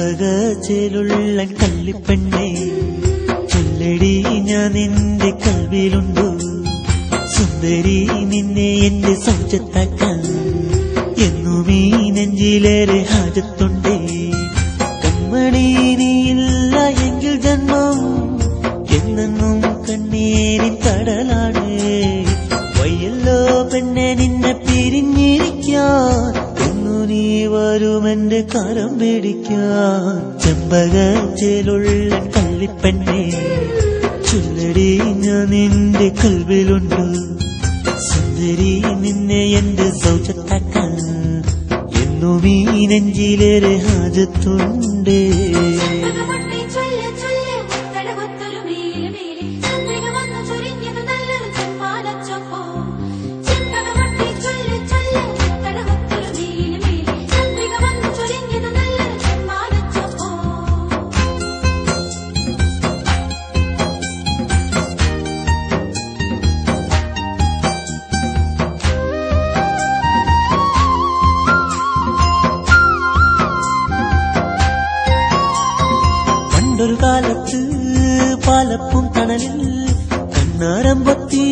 ചെമ്പകച്ചേലുള്ള കള്ളിപ്പെണ്ണേ ചൊല്ലടി ഞാൻ നിന്റെ കൽവിലുണ്ടോ സുന്ദരി നിന്നെ എന്റെ സൗജത്താക്കാൻ എന്നും ഈ നെഞ്ചിലേറെ ഹാജത്തുണ്ടേ കൺമണി നീയില്ല എങ്കിൽ ജന്മം എന്നെന്നും കണ്ണീരിൻ കടലാണ് വയ്യല്ലോ പെണ്ണെ നിന്നെ പിരിഞ്ഞിരിക്കാൻ നീ വരുമെന്റെ കരം പിടിക്കാൻ ചെമ്പകച്ചേലുള്ള കള്ളിപ്പെണ്ണേ ചൊല്ലടി ഞാൻ നിന്റെ കൽവിലുണ്ട് സുന്ദരി നിന്നെ എന്റെ സൗജത്താക്കാൻ എന്നും ഈ നെഞ്ചിലേറെ ഹാജത്തുണ്ട് ഒരു കാലത്ത് പാലപ്പും തണലിൽ കണ്ണാരം പൊത്തി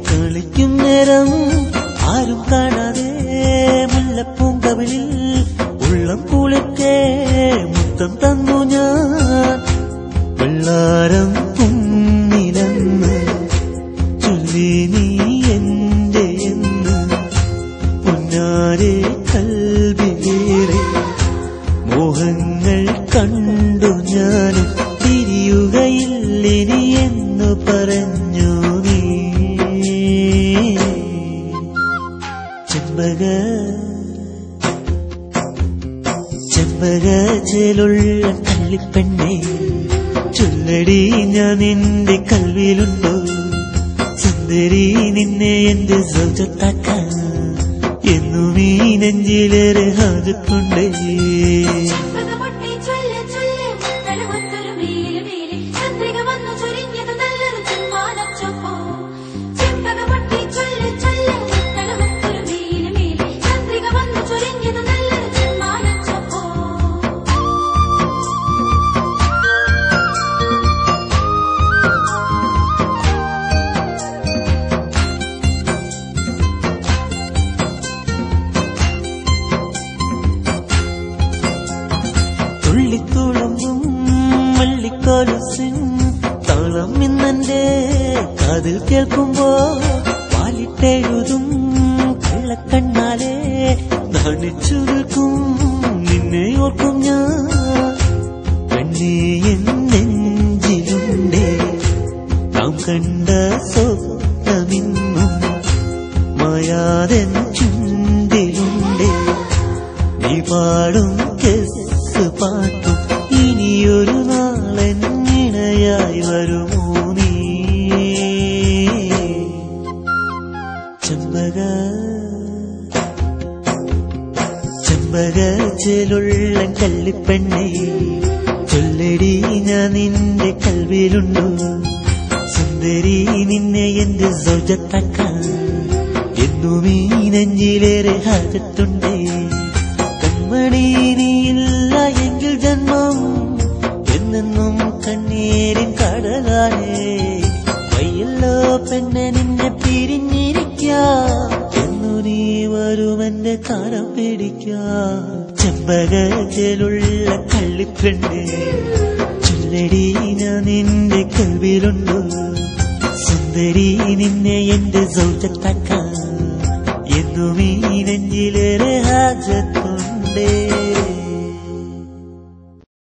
കളിക്കും നേരം ആരും കാണാതെ മുല്ലപ്പൂങ്കവിളിൽ ഉള്ളം കുളിക്കേ മുത്തം തന്നു ഞാൻ വെള്ളാരം കുന്നിലെന്ന് ചൊല്ലി നീ എന്റെ എന്ന് പൊന്നാരെ കൽവിലേറെ മോഹങ്ങൾ കണ്ടു ഞാനും തിരിയുകയില്ലിനി എന്നു പറഞ്ഞു നീ ചെമ്പകച്ചേലുള്ള കള്ളിപ്പെണ്ണേ ചൊല്ലടി ഞാൻ നിന്റെ കൽവിലുണ്ടോ സുന്ദരി നിന്നെ എന്റെ സൗജത്താക്കാൻ എന്നും ഈ നെഞ്ചിലേറെ ഹാജത്തുണ്ടേ തുള്ളിത്തുളമ്പും മല്ലിക്കോലുസിൻ താളം ഇന്നെന്റെ കാതിൽ കേൾക്കുമ്പോ പാലിട്ടെഴുതും കള്ളക്കണ്ണാലെ നാണിച്ചു നിൽക്കും നിന്നെ ഓർക്കും ഞാൻ കണ്ണേ നെഞ്ചിലുണ്ടേ നാം കണ്ട സ്വപ്നമിന്നും മായാതെ ചുണ്ടിലുണ്ടേ നീ പാടും പാട്ടും ഇനിയൊരു നാളെന്നിണയായി വരുമോ നീ ചെമ്പകച്ചേലുള്ള കള്ളിപ്പെണ്ണേ ചൊല്ലടി ഞാൻ നിന്റെ കൽവിലുണ്ടോ സുന്ദരി നിന്നെ എന്റെ സൗജത്താക്കാൻ എന്നും ഈ നെഞ്ചിലേറെ ഹാജത്തുണ്ടേ കൺമണി നീയില്ല എങ്കിൽ ജന്മം എന്നെന്നും കണ്ണീരിൻ കടലാണ് വയ്യല്ലോ പെണ്ണെ നിന്നെ പിരിഞ്ഞിരിക്കാൻ എന്നു നീ വരുമെന്റെ കരം പിടിക്കാൻ ചെമ്പകച്ചേലുള്ള കള്ളിപ്പെണ്ണേ ചൊല്ലടി ഞാൻ നിന്റെ കൽവിലുണ്ടോ സുന്ദരി നിന്നെ എന്റെ സൗജത്താക്കാൻ എന്നും ഈ നെഞ്ചിലേറെ ഹാജത്തുണ്ടേ.